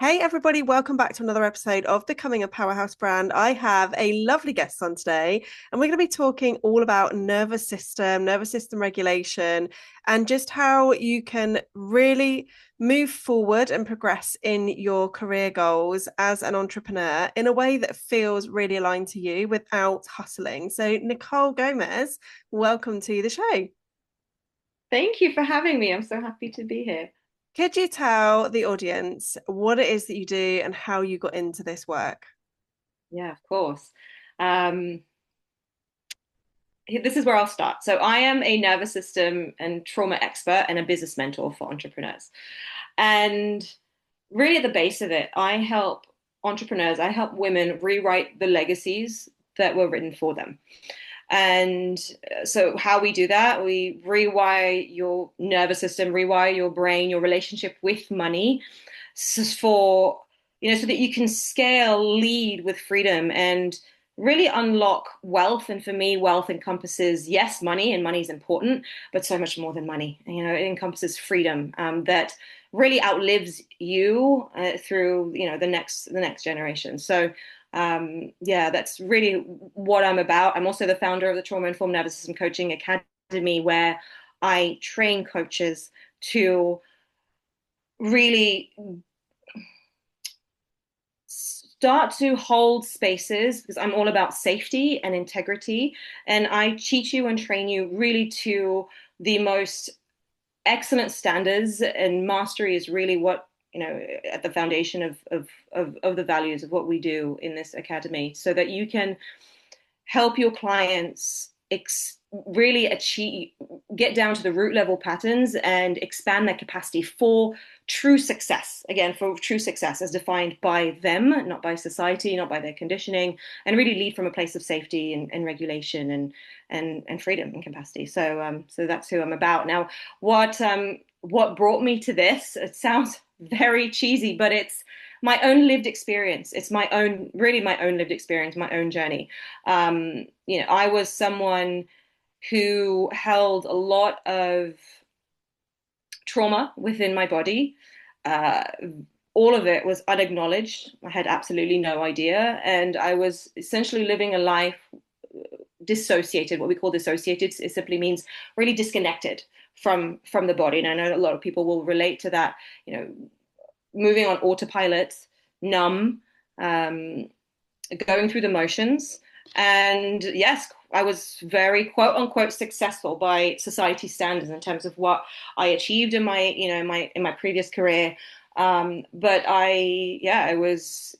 Hey everybody, welcome back to another episode of Becoming a Powerhouse Brand. I have a lovely guest on today, and we're going to be talking all about nervous system regulation, and just how you can really move forward and progress in your career goals as an entrepreneur in a way that feels really aligned to you without hustling. So, Nicole Gomez, welcome to the show. Thank you for having me. I'm so happy to be here. Could you tell the audience what it is that you do and how you got into this work? Yeah, of course. Um, this is where I'll start. So, I am a nervous system and trauma expert and a business mentor for entrepreneurs. And really, at the base of it, I help entrepreneurs, I help women rewrite the legacies that were written for them. And so, how we do that, we rewire your nervous system, rewire your brain, your relationship with money for, so that you can scale, lead with freedom and really unlock wealth. And for me, wealth encompasses, yes, money, and money is important, but so much more than money. It encompasses freedom that really outlives you through, the next generation. So yeah, that's really what I'm about. I'm also the founder of the Trauma Informed Nervous System Coaching Academy, where I train coaches to really start to hold spaces, because I'm all about safety and integrity. And I teach you and train you really to the most excellent standards, and mastery is really what, at the foundation of the values of what we do in this academy, so that you can help your clients really achieve, get down to the root level patterns and expand their capacity for true success. Again, for true success as defined by them, not by society, not by their conditioning, and really lead from a place of safety and regulation and freedom and capacity. So that's who I'm about. Now, what brought me to this? It sounds very cheesy, but it's my own lived experience. It's really my own lived experience, my own journey. I was someone who held a lot of trauma within my body. Uh, all of it was unacknowledged. I had absolutely no idea. And I was essentially living a life dissociated. What we call dissociated, it simply means really disconnected from the body. And I know a lot of people will relate to that, moving on autopilot, numb, um, going through the motions. And yes, I was very quote unquote successful by society standards in terms of what I achieved in my previous career. But I was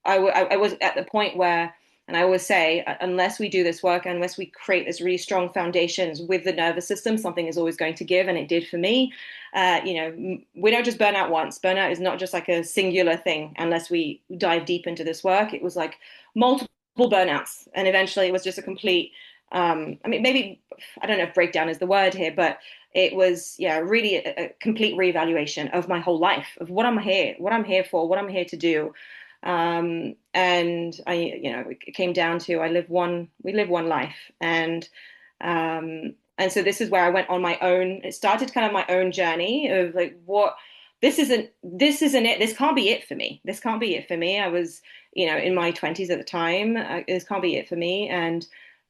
at the point where, and I always say, unless we do this work, unless we create this really strong foundations with the nervous system, something is always going to give, and it did for me. We don't just burn out once. Burnout is not just like a singular thing. Unless we dive deep into this work, it was like multiple burnouts, and eventually it was just a complete. Maybe I don't know if breakdown is the word here, but it was, yeah, really a complete reevaluation of my whole life, of what I'm here for, what I'm here to do. And it came down to we live one life. And so this is where I went on my own. It started kind of my own journey of like, this isn't it. This can't be it for me. This can't be it for me. I was, in my 20s at the time. This can't be it for me. And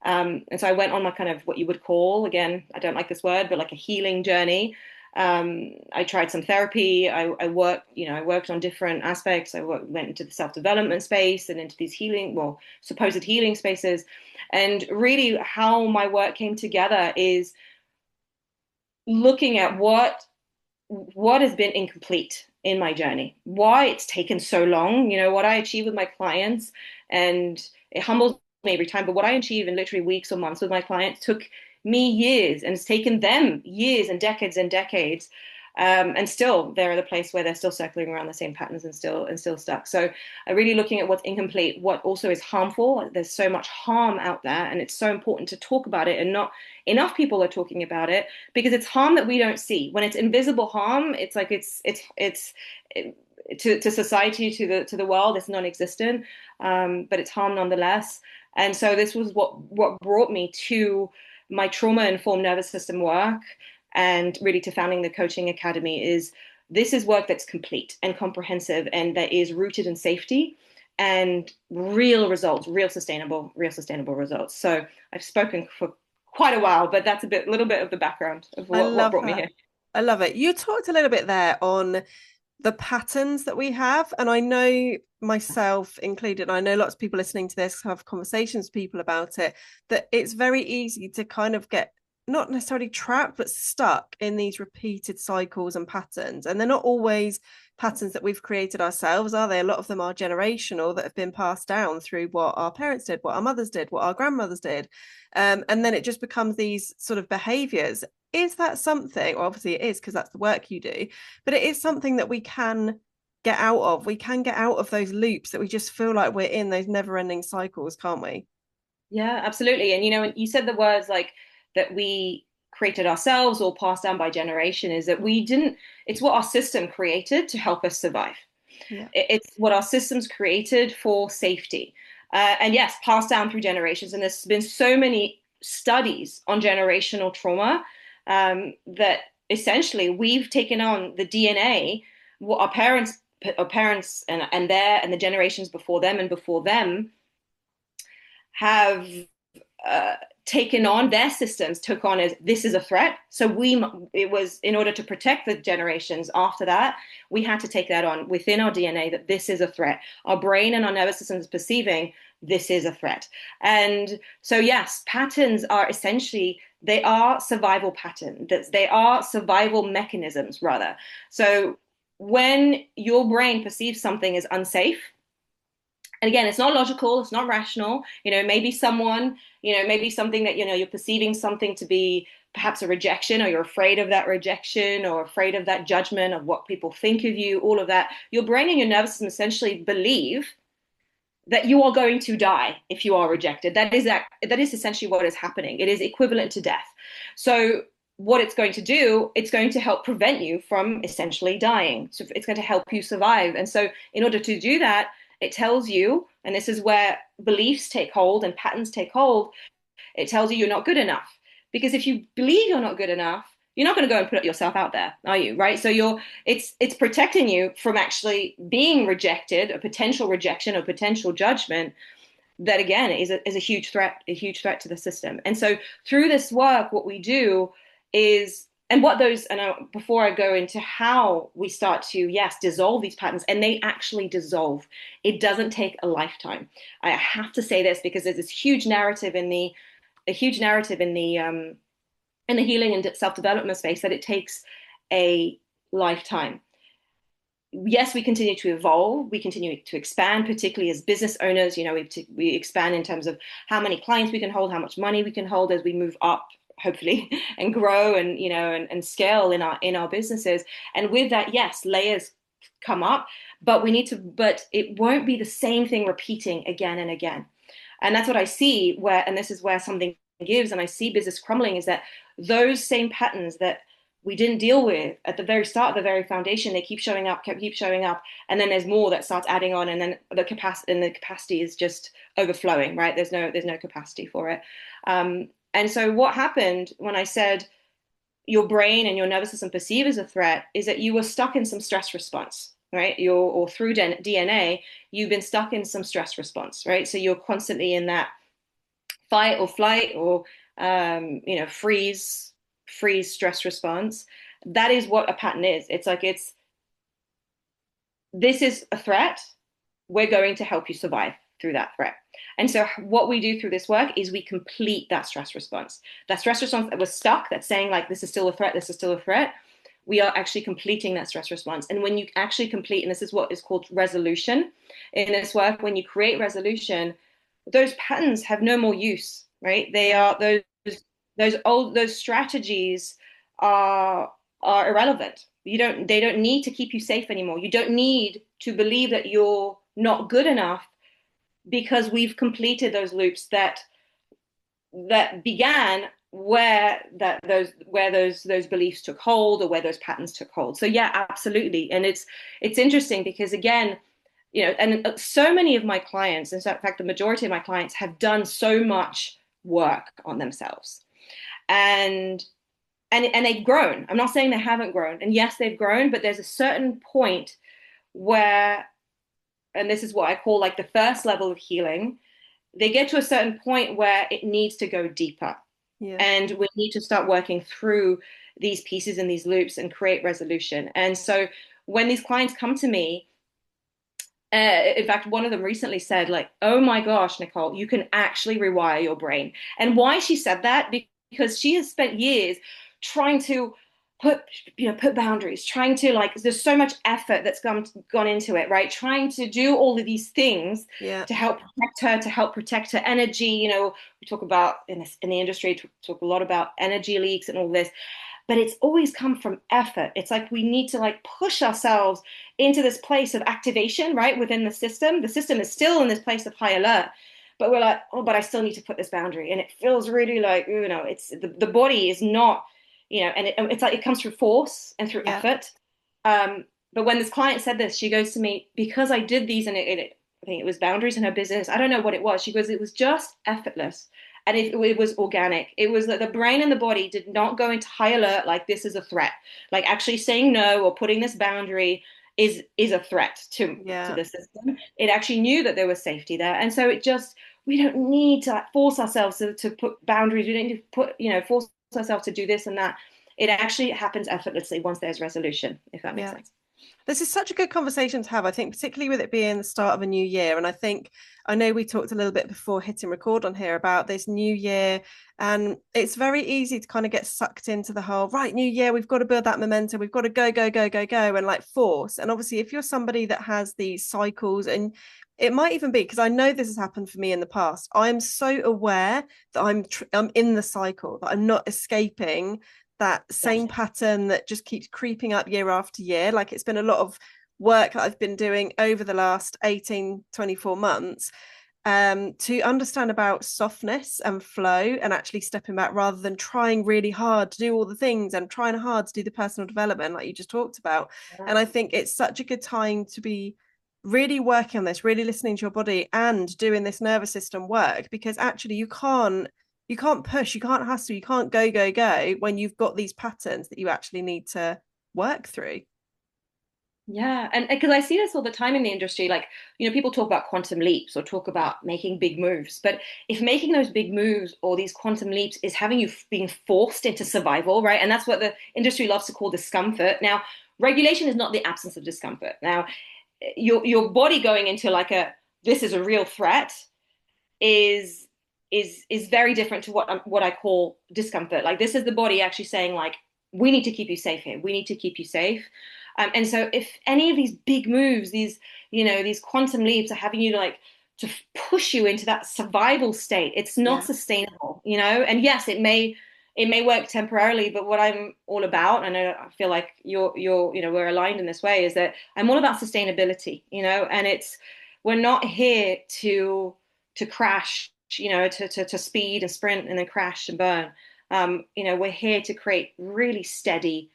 so I went on my kind of what you would call, again, I don't like this word, but like a healing journey. I tried some therapy. I worked on different aspects. Went into the self-development space and into these supposed healing spaces. And really how my work came together is looking at what has been incomplete in my journey, why it's taken so long, what I achieve with my clients. And it humbles me every time, but what I achieve in literally weeks or months with my clients took me years, and it's taken them years and decades. And still they're at a place where they're still circling around the same patterns and still stuck. So really looking at what's incomplete, what also is harmful. There's so much harm out there, and it's so important to talk about it, and not enough people are talking about it, because it's harm that we don't see. When it's invisible harm, it's like to society, to the world, it's non-existent, but it's harm nonetheless. And so this was what brought me to my trauma informed nervous system work, and really to founding the coaching academy, is This is work that's complete and comprehensive and that is rooted in safety and real results, real sustainable results. So I've spoken for quite a while, but that's little bit of the background of I what love brought me that. here. I love it. You talked a little bit there on the patterns that we have. And I know myself included, I know lots of people listening to this have conversations with people about it, that it's very easy to kind of get not necessarily trapped, but stuck in these repeated cycles and patterns. And they're not always patterns that we've created ourselves, are they? A lot of them are generational that have been passed down through what our parents did, what our mothers did, what our grandmothers did. And then it just becomes these sort of behaviors. Is that something? Well, obviously it is because that's the work you do, but it is something that we can get out of. We can get out of those loops that we just feel like we're in those never ending cycles, can't we? Yeah, absolutely. And you said the words like that we created ourselves or passed down by generation is that we didn't, it's what our system created to help us survive. Yeah. It's what our systems created for safety. And yes, passed down through generations. And there's been so many studies on generational trauma that essentially we've taken on the DNA, what our parents and the generations before them have uh, taken on their systems took on as this is a threat. So it was in order to protect the generations after that, we had to take that on within our DNA that this is a threat. Our brain and our nervous system is perceiving this is a threat. And so yes, patterns are essentially they are survival patterns. They are survival mechanisms rather. So when your brain perceives something as unsafe, and again, it's not logical, it's not rational. Maybe maybe something that, you're perceiving something to be perhaps a rejection, or you're afraid of that rejection, or afraid of that judgment of what people think of you, all of that. Your brain and your nervous system essentially believe that you are going to die if you are rejected. That is essentially what is happening. It is equivalent to death. So what it's going to do, it's going to help prevent you from essentially dying. So it's going to help you survive. And so in order to do that, it tells you, and this is where beliefs take hold and patterns take hold, it tells you you're not good enough. Because if you believe you're not good enough, you're not going to go and put yourself out there, are you? Right? So it's protecting you from actually being rejected, a potential rejection or potential judgment that again is a huge threat to the system. And so through this work, what we do is, and what those, and before I go into how we start to, yes, dissolve these patterns, and they actually dissolve. It doesn't take a lifetime. I have to say this because there's this huge narrative in the, a huge narrative in the healing and self-development space that it takes a lifetime. Yes, we continue to evolve, we continue to expand, particularly as business owners. We expand in terms of how many clients we can hold, how much money we can hold as we move up, hopefully, and grow and and scale in our businesses. And with that, yes, layers come up, but it won't be the same thing repeating again and again. And that's what I see and this is where something gives, and I see business crumbling, is that those same patterns that we didn't deal with at the very start, the very foundation, they keep showing up, keep showing up, and then there's more that starts adding on, and then the capacity is just overflowing, right? There's no capacity for it. And so what happened when I said your brain and your nervous system perceive as a threat is that you were stuck in some stress response, right? Or through DNA, you've been stuck in some stress response, right? So you're constantly in that fight or flight or freeze stress response. That is what a pattern is. It's like this is a threat. We're going to help you survive through that threat. And so what we do through this work is we complete that stress response. That stress response that was stuck, that's saying like, this is still a threat, this is still a threat. We are actually completing that stress response. And when you actually complete, and this is what is called resolution in this work, when you create resolution, those patterns have no more use, right? They are those strategies are irrelevant. They don't need to keep you safe anymore. You don't need to believe that you're not good enough because we've completed those loops that began where those beliefs took hold, or where those patterns took hold. So yeah, absolutely. And it's interesting because again, and so many of my clients, in fact, the majority of my clients have done so much work on themselves. And and they've grown. I'm not saying they haven't grown. And yes, they've grown, but there's a certain point where, and this is what I call like the first level of healing, they get to a certain point where it needs to go deeper. Yeah. And we need to start working through these pieces and these loops and create resolution. And so when these clients come to me, in fact, one of them recently said, like, oh my gosh, Nicole, you can actually rewire your brain. And why she said that, because she has spent years trying to put, put boundaries, trying to like, there's so much effort that's gone into it, right? Trying to do all of these things Yeah. to help protect her, to help protect her energy. We talk about in the industry, talk a lot about energy leaks and all this, but it's always come from effort. It's like we need to like push ourselves into this place of activation, right? Within the system. The system is still in this place of high alert, but we're like, oh, but I still need to put this boundary. And it feels really like, it's the body is not, and it's like it comes through force and through Yeah. effort. But when this client said this, she goes to me, because I did these and I think it was boundaries in her business. I don't know what it was. She goes, it was just effortless. And it was organic. It was that the brain and the body did not go into high alert like this is a threat. Like actually saying no or putting this boundary is a threat to Yeah. the system. It actually knew that there was safety there. And so it just, we don't need to like force ourselves to put boundaries. We don't need to force ourselves to do this and that. It actually happens effortlessly once there's resolution, if that makes Yeah. sense. This is such a good conversation to have, I think, particularly with it being the start of a new year. And I think, I know we talked a little bit before hitting record on here about this new year. And it's very easy to kind of get sucked into the whole, right, new year, we've got to build that momentum. We've got to go, go, go, go, go, and like force. And obviously, if you're somebody that has these cycles, and it might even be, because I know this has happened for me in the past, I'm so aware that I'm in the cycle, that I'm not escaping that Yes. same pattern that just keeps creeping up year after year. Like it's been a lot of work that I've been doing over the last 18, 24 months to understand about softness and flow and actually stepping back rather than trying really hard to do all the things and trying hard to do the personal development like you just talked about. And I think it's such a good time to be really working on this, really listening to your body and doing this nervous system work, because actually you can't push, you can't hustle, you can't go, go, go when you've got these patterns that you actually need to work through. Yeah, and because I see this all the time in the industry, like, people talk about quantum leaps or talk about making big moves. But if making those big moves or these quantum leaps is having you being forced into survival, right? And that's what the industry loves to call discomfort. Now, regulation is not the absence of discomfort. Now, your body going into like this is a real threat is is very different to what I call discomfort. Like this is the body actually saying like we need to keep you safe here. We need to keep you safe. And so if any of these big moves, these quantum leaps are having you to push you into that survival state, it's not Yeah. sustainable. And yes, it may work temporarily, but what I'm all about, and I feel like we're aligned in this way, is that I'm all about sustainability. And we're not here to crash, to speed and sprint and then crash and burn. We're here to create really steady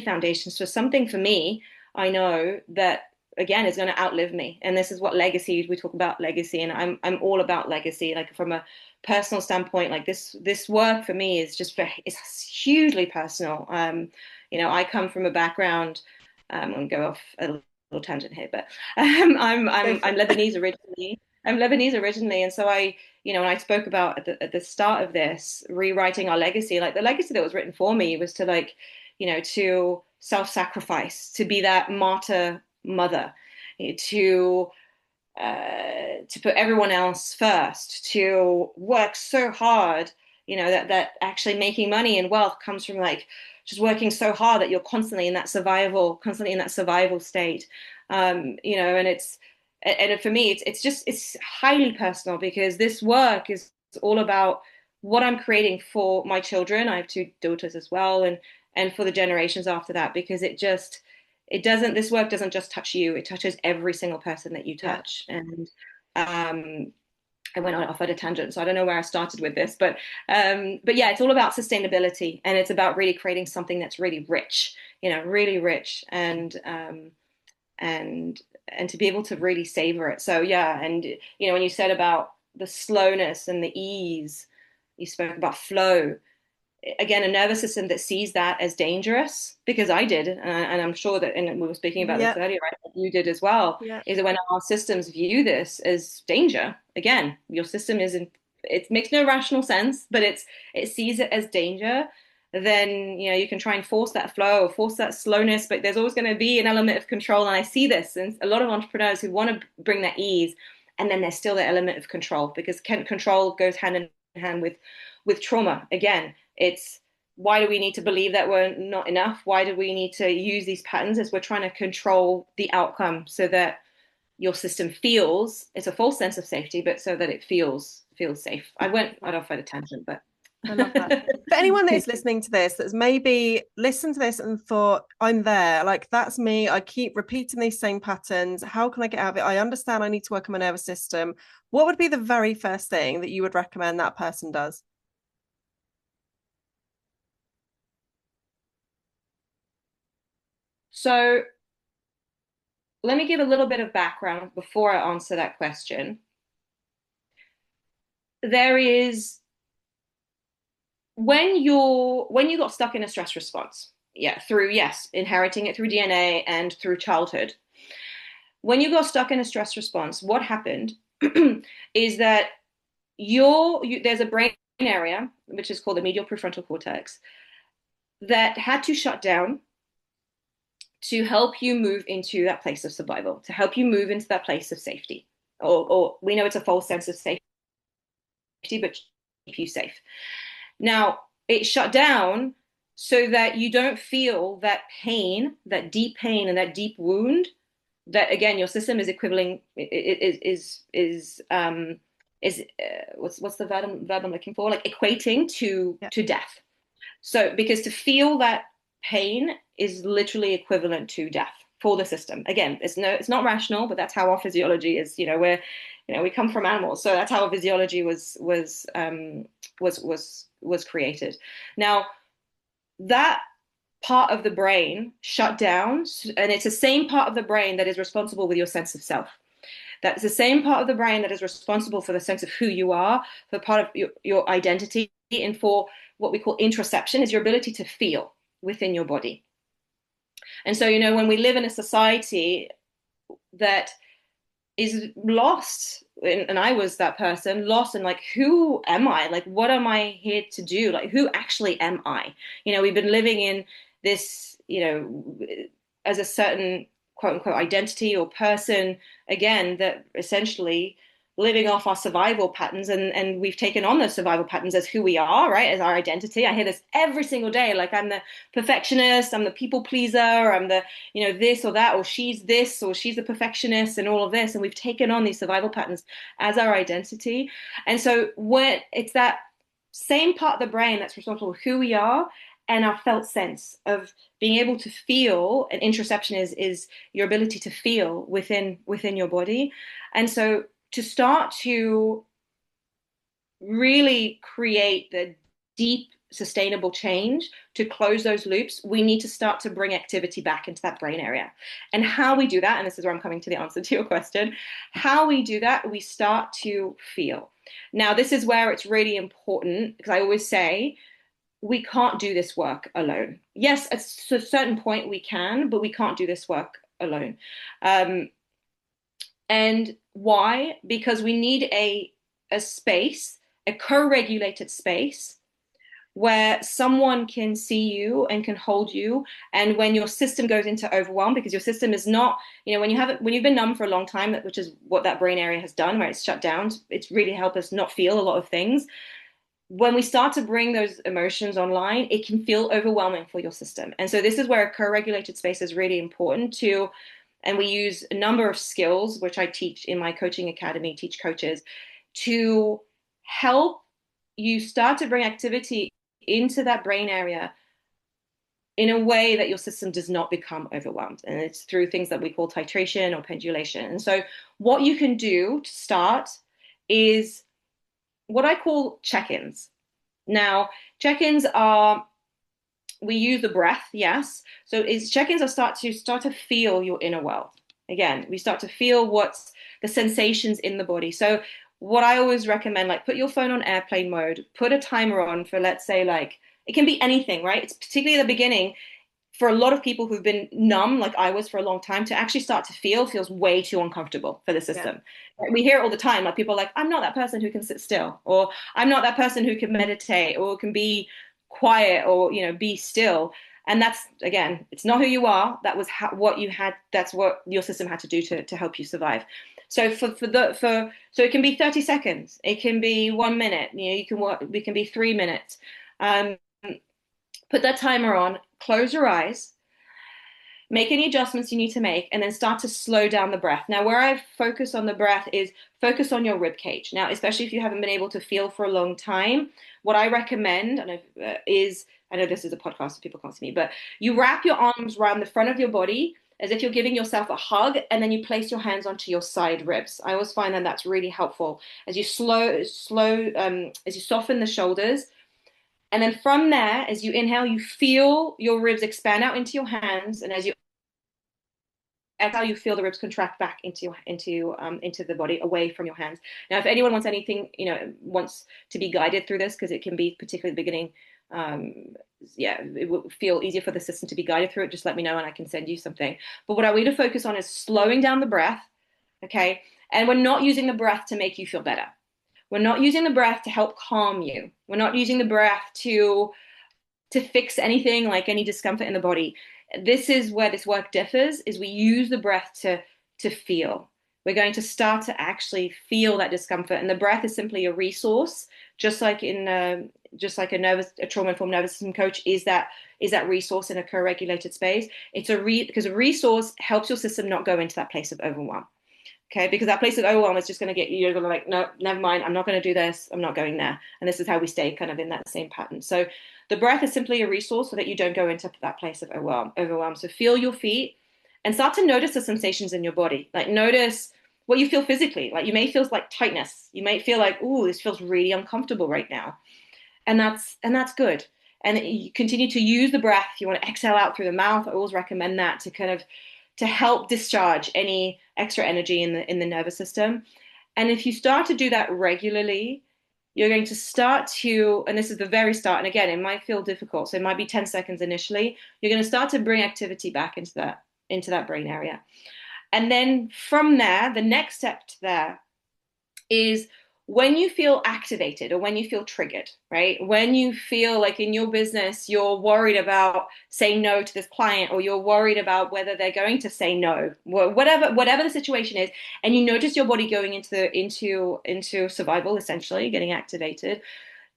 foundations for something for me. I know that again is going to outlive me, and this is what legacy, we talk about legacy, and I'm all about legacy, like from a personal standpoint. Like this work for me is it's hugely personal. I come from a background, I'm going to go off a little tangent here, but Go for I'm Lebanese originally. I'm Lebanese originally, and so when I spoke about at the start of this, rewriting our legacy, like the legacy that was written for me was to to self-sacrifice, to be that martyr mother, to to put everyone else first, to work so hard, that actually making money and wealth comes from like just working so hard that you're constantly in that survival state. And for me, it's highly personal because this work is all about what I'm creating for my children. I have two daughters as well, and for the generations after that, because this work doesn't just touch you, it touches every single person that you Yeah. touch. And um, I went off at a tangent, so I don't know where I started with this, but yeah, it's all about sustainability, and it's about really creating something that's really rich, and to be able to really savor it. So yeah, and when you said about the slowness and the ease, you spoke about flow. again, a nervous system that sees that as dangerous, because I did, and I'm sure that, and we were speaking about this Yep. earlier, right? You did as well, Yep. is that when our systems view this as danger, again, your system isn't, it makes no rational sense, but it sees it as danger, then you can try and force that flow or force that slowness, but there's always going to be an element of control. And I see this in a lot of entrepreneurs who want to bring that ease, and then there's still the element of control, because control goes hand in hand with trauma. Again, it's why do we need to believe that we're not enough? Why do we need to use these patterns? As we're trying to control the outcome so that your system feels, it's a false sense of safety, but so that it feels safe. I'd off at a tangent, but I love that. For anyone that is listening to this, that's maybe listened to this and thought, I'm there, like that's me. I keep repeating these same patterns. How can I get out of it? I understand I need to work on my nervous system. What would be the very first thing that you would recommend that person does? so let me give a little bit of background before I answer that question. There is when you got stuck in a stress response, yeah, through, yes, inheriting it through DNA and through childhood. When you got stuck in a stress response, what happened is that there's a brain area which is called the medial prefrontal cortex that had to shut down to help you move into that place of survival, to help you move into that place of safety. Or we know it's a false sense of safety, but keep you safe. Now, it shut down so that you don't feel that pain, that deep pain and that deep wound that, again, your system is equivalent is what's the verb I'm looking for, like equating Yeah. to death. So because to feel that pain is literally equivalent to death for the system. Again, it's not rational, but that's how our physiology is. We come from animals, so that's how our physiology was created. Now, that part of the brain shut down, and it's the same part of the brain that is responsible with your sense of self. That's the same part of the brain that is responsible for the sense of who you are, for part of your identity, and for what we call interoception, is your ability to feel within your body. And so, when we live in a society that is lost, and I was that person, lost in like, who am I? Like, what am I here to do? Like, who actually am I? We've been living in this, as a certain quote unquote identity or person, again, that essentially living off our survival patterns, and we've taken on those survival patterns as who we are, right, as our identity. I hear this every single day, like, I'm the perfectionist, I'm the people pleaser, I'm the this or that, or she's this, or she's the perfectionist, and all of this, and we've taken on these survival patterns as our identity. And so when it's that same part of the brain that's responsible for who we are and our felt sense of being able to feel, and interoception is your ability to feel within your body. And so to start to really create the deep, sustainable change to close those loops, we need to start to bring activity back into that brain area. And how we do that, and this is where I'm coming to the answer to your question, how we do that, we start to feel. Now, this is where it's really important, because I always say, we can't do this work alone. Yes, at a certain point we can, but we can't do this work alone. And why? Because we need a space, a co-regulated space where someone can see you and can hold you. And when your system goes into overwhelm, because your system is not, when you've been numb for a long time, which is what that brain area has done, where it's shut down, it's really helped us not feel a lot of things. When we start to bring those emotions online, it can feel overwhelming for your system. And so this is where a co-regulated space is really important too. And we use a number of skills, which I teach in my coaching academy, teach coaches, to help you start to bring activity into that brain area in a way that your system does not become overwhelmed. And it's through things that we call titration or pendulation. And so what you can do to start is what I call check-ins. Now, check-ins are, we use the breath, yes. So check-ins are start to feel your inner world. Again, we start to feel what's the sensations in the body. So what I always recommend, like, put your phone on airplane mode, put a timer on for, let's say, like It can be anything, right? It's particularly at the beginning for a lot of people who've been numb, like I was for a long time, to actually start to feel feels way too uncomfortable for the Yeah. system. We hear it all the time. Like people are like, I'm not that person who can sit still, or I'm not that person who can meditate, or can be quiet, or be still. And that's again, it's not who you are. That was what you had. That's what your system had to do to help you survive. So so it can be 30 seconds. It can be 1 minute. You can work. It can be 3 minutes. Um, Put that timer on. Close your eyes, make any adjustments you need to make, and then start to slow down the breath. Now, where I focus on the breath is focus on your rib cage. Now, especially if you haven't been able to feel for a long time, what I recommend is, I know this is a podcast, so people can't see me, but you wrap your arms around the front of your body as if you're giving yourself a hug, and then you place your hands onto your side ribs. I always find that that's really helpful as you as you soften the shoulders. And then from there, as you inhale, you feel your ribs expand out into your hands, and as you exhale, you feel the ribs contract back into the body, away from your hands. Now, if anyone wants anything, wants to be guided through this, because it can be particularly the beginning, yeah, it will feel easier for the system to be guided through it. Just let me know, and I can send you something. But what I want you to focus on is slowing down the breath, okay? And we're not using the breath to make you feel better. We're not using the breath to help calm you. We're not using the breath to fix anything, like any discomfort in the body. This is where this work differs, is we use the breath to feel. We're going to start to actually feel that discomfort. And the breath is simply a resource, just like a trauma-informed nervous system coach is that resource in a co-regulated space. Because a resource helps your system not go into that place of overwhelm. Okay, because that place of overwhelm is just going to get you're going to like, no, never mind, I'm not going to do this, I'm not going there. And this is how we stay kind of in that same pattern. So the breath is simply a resource so that you don't go into that place of overwhelm. So feel your feet and start to notice the sensations in your body. Like notice what you feel physically. Like you may feel like tightness. You may feel like, ooh, this feels really uncomfortable right now. And that's good. And you continue to use the breath. If you want to exhale out through the mouth, I always recommend that to help discharge any extra energy in the nervous system. And if you start to do that regularly, you're going to start to, and this is the very start, and again, it might feel difficult, so it might be 10 seconds initially, you're going to start to bring activity back into that brain area. And then from there, the next step to there is when you feel activated or when you feel triggered, right? When you feel like in your business, you're worried about saying no to this client, or you're worried about whether they're going to say no, whatever the situation is, and you notice your body going into survival, essentially getting activated.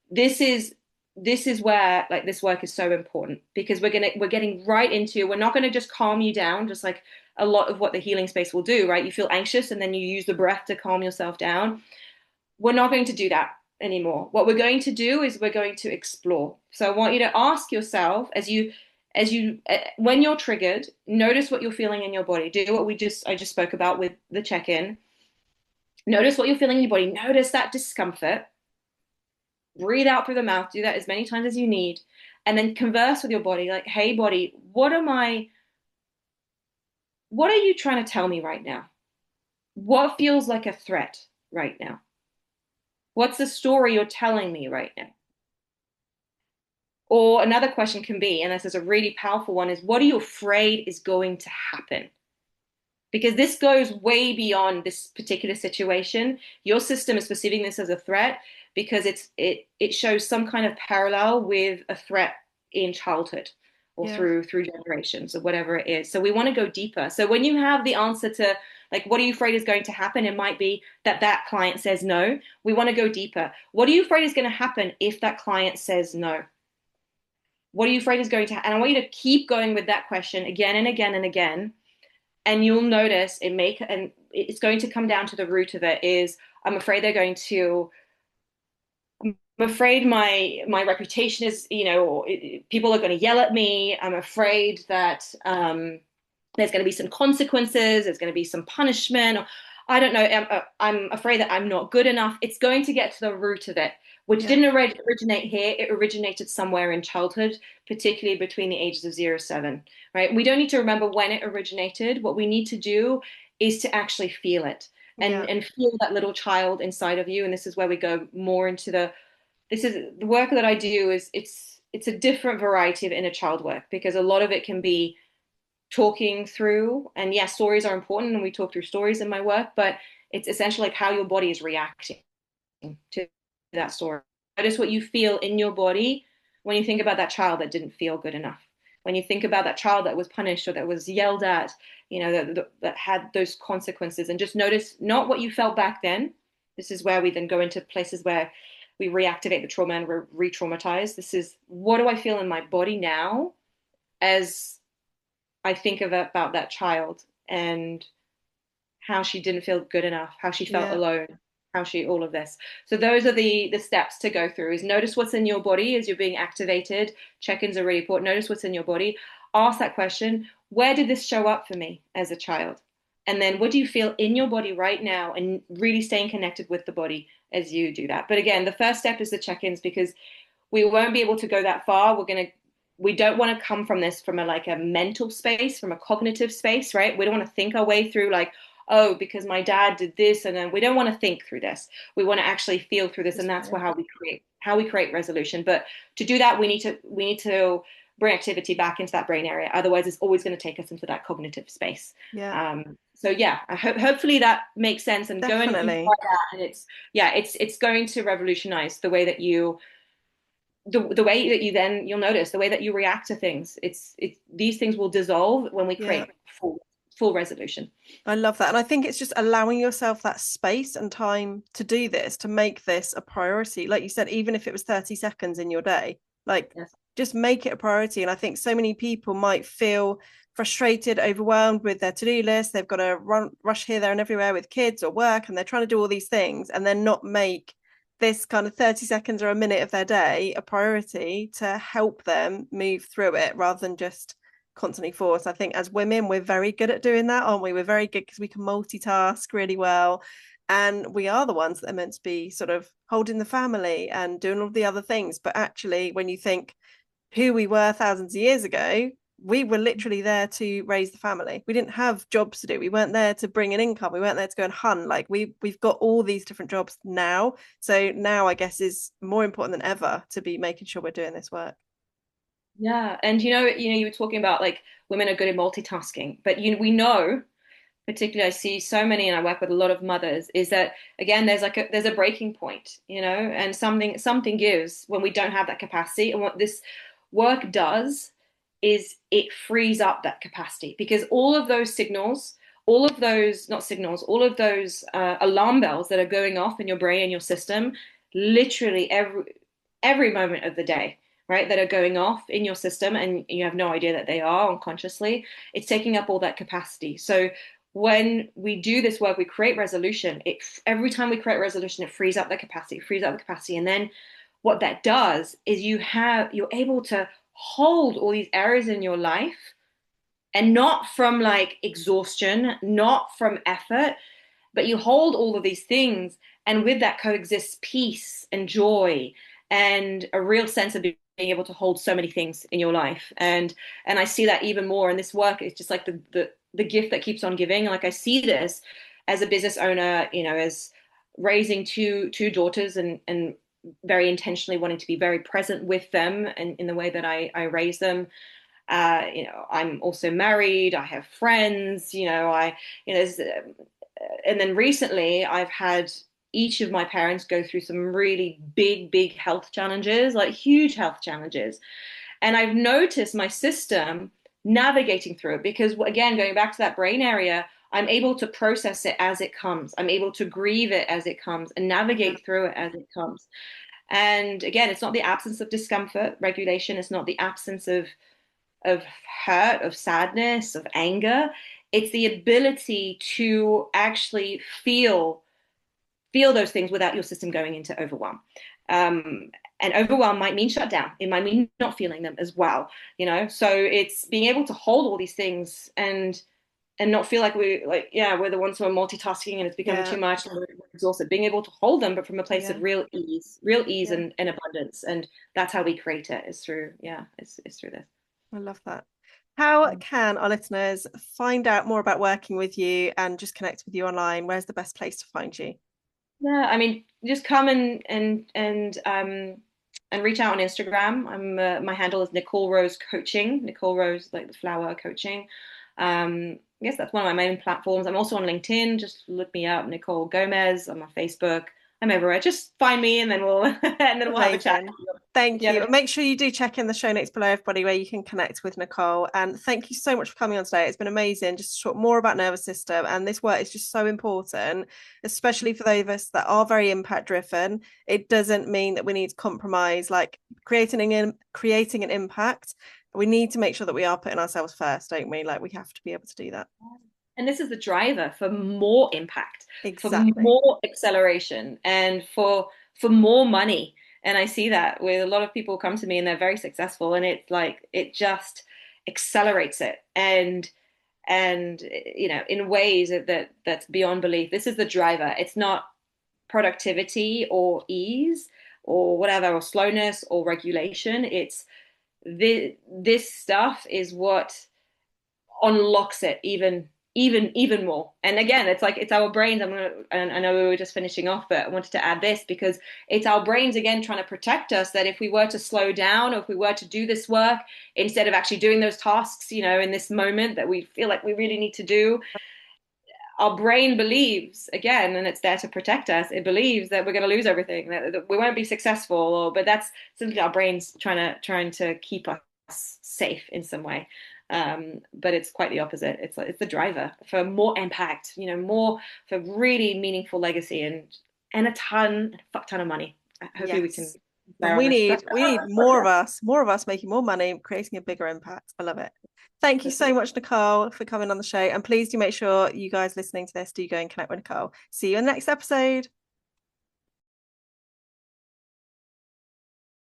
This is where like this work is so important, because we're getting right into, we're not going to just calm you down, just like a lot of what the healing space will do, right? You feel anxious and then you use the breath to calm yourself down. We're not going to do that anymore. What we're going to do is we're going to explore. So I want you to ask yourself when you're triggered, notice what you're feeling in your body. Do what I just spoke about with the check-in. Notice what you're feeling in your body. Notice that discomfort. Breathe out through the mouth. Do that as many times as you need. And then converse with your body like, hey, body, what are you trying to tell me right now? What feels like a threat right now? What's the story you're telling me right now? Or another question can be, and this is a really powerful one, is what are you afraid is going to happen? Because this goes way beyond this particular situation. Your system is perceiving this as a threat because it shows some kind of parallel with a threat in childhood or Yeah. through generations or whatever it is. So we want to go deeper. So when you have the answer to like, what are you afraid is going to happen? It might be that client says no. We want to go deeper. What are you afraid is going to happen if that client says no? What are you afraid is going to happen? And I want you to keep going with that question again and again and again. And you'll notice and it's going to come down to the root of it is, I'm afraid I'm afraid my reputation is, people are going to yell at me. I'm afraid that there's going to be some consequences. There's going to be some punishment. Or, I don't know. I'm afraid that I'm not good enough. It's going to get to the root of it, which Yeah. didn't originate here. It originated somewhere in childhood, particularly between the ages of 0 to 7, right? We don't need to remember when it originated. What we need to do is to actually feel it Yeah. and feel that little child inside of you. And this is where we go more into this is the work that I do is it's a different variety of inner child work because a lot of it can be talking through, and yes, stories are important and we talk through stories in my work, but it's essentially like how your body is reacting to that story. Notice what you feel in your body when you think about that child that didn't feel good enough. When you think about that child that was punished or that was yelled at, that had those consequences, and just notice not what you felt back then. This is where we then go into places where we reactivate the trauma and re-traumatize. This is, what do I feel in my body now as I think about that child and how she didn't feel good enough, how she felt Yeah. alone, how she all of this. So those are the steps to go through is notice what's in your body as you're being activated. Check-ins are really important. Notice what's in your body. Ask that question, where did this show up for me as a child? And then what do you feel in your body right now? And really staying connected with the body as you do that. But again, the first step is the check-ins because we won't be able to go that far. We don't want to come from this from a mental space, from a cognitive space, right? We don't want to think our way through like, oh, because my dad did this, and then we don't want to think through this. We want to actually feel through this, and that's how we create resolution. But to do that, we need to bring activity back into that brain area. Otherwise, it's always going to take us into that cognitive space. Yeah. So yeah, hopefully that makes sense. And go and try Definitely. that, and it's going to revolutionize the way that the way that you'll notice the way that you react to things. It's these things will dissolve when we Yeah. create full resolution. I love that. And I think it's just allowing yourself that space and time to do this, to make this a priority. Like you said, even if it was 30 seconds in your day, like Yes. just make it a priority. And I think so many people might feel frustrated, overwhelmed with their to-do list. They've got to rush here, there, and everywhere with kids or work, and they're trying to do all these things and then not make this kind of 30 seconds or a minute of their day a priority to help them move through it rather than just constantly force. I think as women, we're very good at doing that, aren't we? We're very good because we can multitask really well. And we are the ones that are meant to be sort of holding the family and doing all the other things. But actually, when you think who we were thousands of years ago, we were literally there to raise the family. We didn't have jobs to do. We weren't there to bring an income. We weren't there to go and hunt. Like we've got all these different jobs now. So now I guess is more important than ever to be making sure we're doing this work. Yeah, and you were talking about like women are good at multitasking, but we know, particularly I see so many, and I work with a lot of mothers, is that again there's a breaking point, and something gives when we don't have that capacity. And what this work does is it frees up that capacity because all of those signals, all of those not signals, all of those alarm bells that are going off in your brain and your system, literally every moment of the day, right, that are going off in your system and you have no idea that they are unconsciously, it's taking up all that capacity. So when we do this work, we create resolution. Every time we create resolution, it frees up the capacity. And then what that does is you're able to hold all these areas in your life, and not from like exhaustion, not from effort, but you hold all of these things, and with that coexists peace and joy and a real sense of being able to hold so many things in your life. And I see that even more in this work. It's just like the gift that keeps on giving. Like I see this as a business owner, as raising two daughters, and very intentionally wanting to be very present with them and in the way that I raise them. I'm also married. I have friends. There's and then recently I've had each of my parents go through some really big health challenges, like huge health challenges. And I've noticed my system navigating through it because, again, going back to that brain area, I'm able to process it as it comes. I'm able to grieve it as it comes and Yeah. navigate through it as it comes. And again, it's not the absence of discomfort, regulation. It's not the absence of hurt, of sadness, of anger. It's the ability to actually feel those things without your system going into overwhelm. Um, and overwhelm might mean shut down. It might mean not feeling them as well. So it's being able to hold all these things and not feel like we're the ones who are multitasking and it's becoming Yeah. too much and we're exhausted. Being able to hold them, but from a place Yeah. of real ease Yeah. and abundance. And that's how we create it. Is through it's through this. I love that. How can our listeners find out more about working with you and just connect with you online? Where's the best place to find you? Yeah, I mean, just come and and reach out on Instagram. My handle is Nicole Rose Coaching. Nicole Rose, like the flower coaching. Yes, that's one of my main platforms. I'm also on LinkedIn. Just look me up, Nicole Gomez. I'm on Facebook. I'm everywhere. Just find me, and then we'll and then we'll have a chat. Amazing. Thank Yeah, you. And make sure you do check in the show notes below, everybody, where you can connect with Nicole. And thank you so much for coming on today. It's been amazing just to talk more about nervous system. And this work is just so important, especially for those of us that are very impact driven. It doesn't mean that we need to compromise, like creating an impact. We need to make sure that we are putting ourselves first, don't we? Like we have to be able to do that. and this is the driver for more impact, for Exactly. more acceleration, and for more money. And I see that with a lot of people come to me and they're very successful, and it's like it just accelerates it. And in ways that's beyond belief. This is the driver. It's not productivity or ease or whatever, or slowness or regulation. It's this stuff is what unlocks it even more. And again, it's like it's our brains. And I know we were just finishing off, but I wanted to add this because it's our brains again trying to protect us, that if we were to slow down, or if we were to do this work instead of actually doing those tasks, in this moment that we feel like we really need to do, our brain believes again, and it's there to protect us. It believes that we're going to lose everything, that we won't be successful, but that's simply our brains trying to keep us safe in some way. But it's quite the opposite. It's the driver for more impact, more for really meaningful legacy, and a fuck ton of money. Hopefully we can Yes. And bear on we this. need we need more of us making more money, creating a bigger impact. I love it. Thank you so much, Nicole, for coming on the show. And please do make sure you guys listening to this do go and connect with Nicole. See you in the next episode.